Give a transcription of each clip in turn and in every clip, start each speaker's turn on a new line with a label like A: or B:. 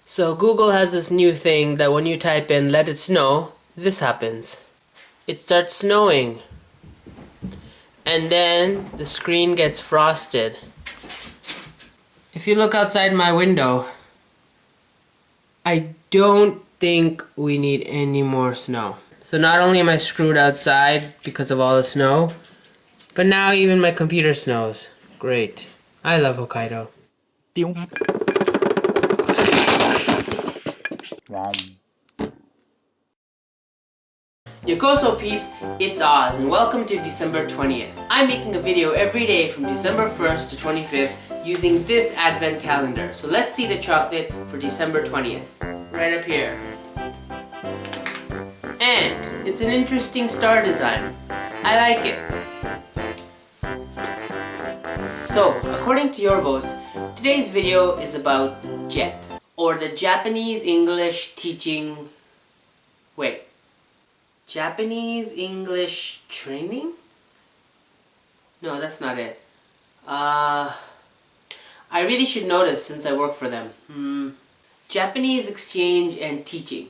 A: So Google has this new thing that when you type in "let it snow," this happens. It starts snowing. And then the screen gets frosted. If you look outside my window, I don't think we need any more snow. So not only am I screwed outside because of all the snow, but now even my computer snows. Great. I love Hokkaido. Yokoso peeps, it's Oz and welcome to December 20th. I'm making a video every day from December 1st to 25th using this advent calendar. So let's see the chocolate for December 20th. Right up here. And it's an interesting star design. I like it. So, according to your votes, today's video is about JET, or the Japanese English Teaching... Wait. Japanese English Training? No, that's not it. I really should know this since I work for them. Japanese Exchange and Teaching.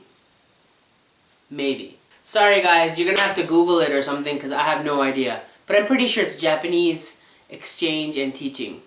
A: Maybe. Sorry guys, you're gonna have to Google it or something because I have no idea. But I'm pretty sure it's Japanese Exchange and Teaching.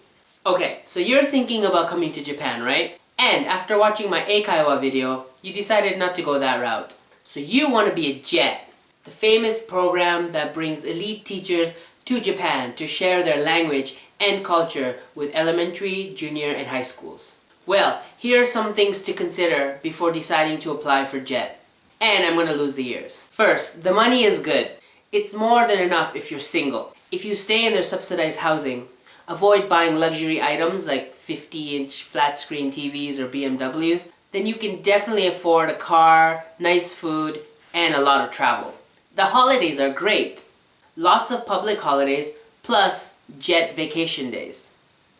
A: Okay, so you're thinking about coming to Japan, right? And after watching my Eikaiwa video, you decided not to go that route. So you want to be a JET, the famous program that brings elite teachers to Japan to share their language and culture with elementary, junior, and high schools. Well, here are some things to consider before deciding to apply for JET. And I'm going to lose the years. First, the money is good. It's more than enough if you're single. If you stay in their subsidized housing, avoid buying luxury items like 50-inch flat-screen TVs or BMWs, then you can definitely afford a car, nice food, and a lot of travel. The holidays are great. Lots of public holidays, plus JET vacation days,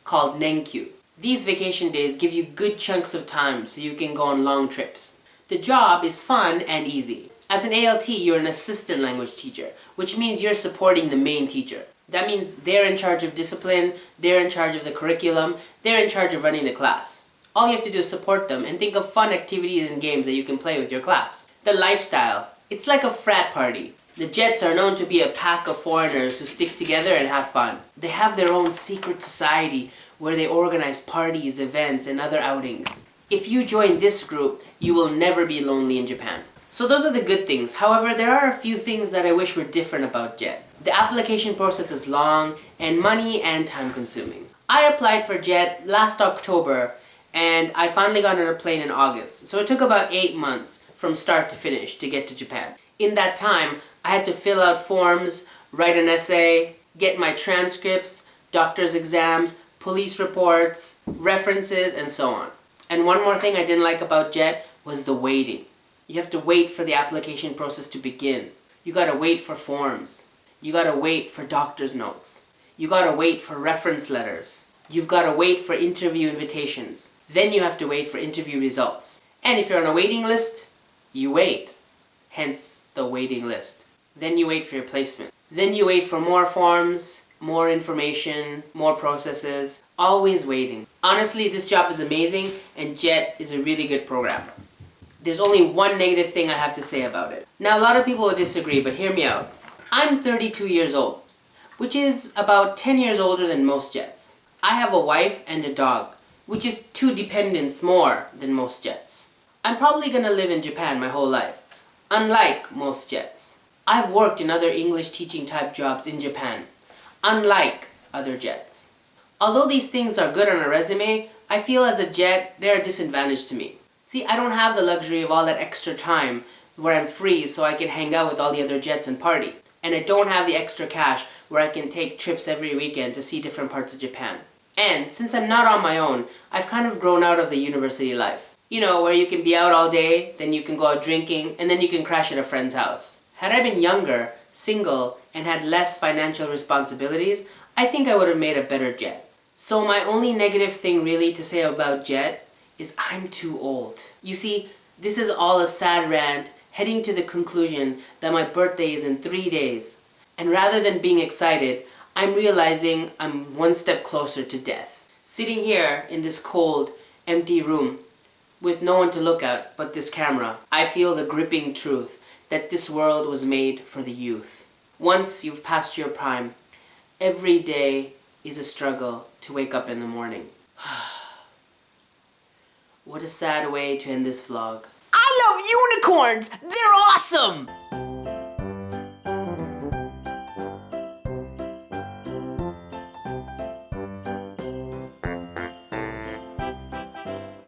A: called Nenkyu. These vacation days give you good chunks of time so you can go on long trips. The job is fun and easy. As an ALT, you're an assistant language teacher, which means you're supporting the main teacher. That means they're in charge of discipline, they're in charge of the curriculum, they're in charge of running the class. All you have to do is support them and think of fun activities and games that you can play with your class. The lifestyle. It's like a frat party. The JETs are known to be a pack of foreigners who stick together and have fun. They have their own secret society where they organize parties, events, and other outings. If you join this group, you will never be lonely in Japan. So those are the good things. However, there are a few things that I wish were different about JET. The application process is long, and money and time consuming. I applied for JET last October, and I finally got on a plane in August. So it took about 8 months from start to finish to get to Japan. In that time, I had to fill out forms, write an essay, get my transcripts, doctor's exams, police reports, references, and so on. And one more thing I didn't like about JET was the waiting. You have to wait for the application process to begin. You gotta wait for forms. You gotta wait for doctor's notes. You gotta wait for reference letters. You've gotta wait for interview invitations. Then you have to wait for interview results. And if you're on a waiting list, you wait. Hence the waiting list. Then you wait for your placement. Then you wait for more forms, more information, more processes. Always waiting. Honestly, this job is amazing and JET is a really good program. There's only one negative thing I have to say about it. Now a lot of people will disagree, but hear me out. I'm 32 years old, which is about 10 years older than most JETs. I have a wife and a dog, which is 2 dependents more than most JETs. I'm probably gonna live in Japan my whole life, unlike most JETs. I've worked in other English teaching type jobs in Japan, unlike other JETs. Although these things are good on a resume, I feel as a JET, they're a disadvantage to me. See, I don't have the luxury of all that extra time where I'm free so I can hang out with all the other JETs and party. And I don't have the extra cash where I can take trips every weekend to see different parts of Japan. And since I'm not on my own, I've kind of grown out of the university life. You know, where you can be out all day, then you can go out drinking, and then you can crash at a friend's house. Had I been younger, single, and had less financial responsibilities, I think I would have made a better JET. So my only negative thing really to say about JET is I'm too old. You see, this is all a sad rant heading to the conclusion that my birthday is in 3 days. And rather than being excited, I'm realizing I'm one step closer to death. Sitting here in this cold, empty room, with no one to look at but this camera, I feel the gripping truth that this world was made for the youth. Once you've passed your prime, every day is a struggle to wake up in the morning. What a sad way to end this vlog. I love unicorns! They're awesome!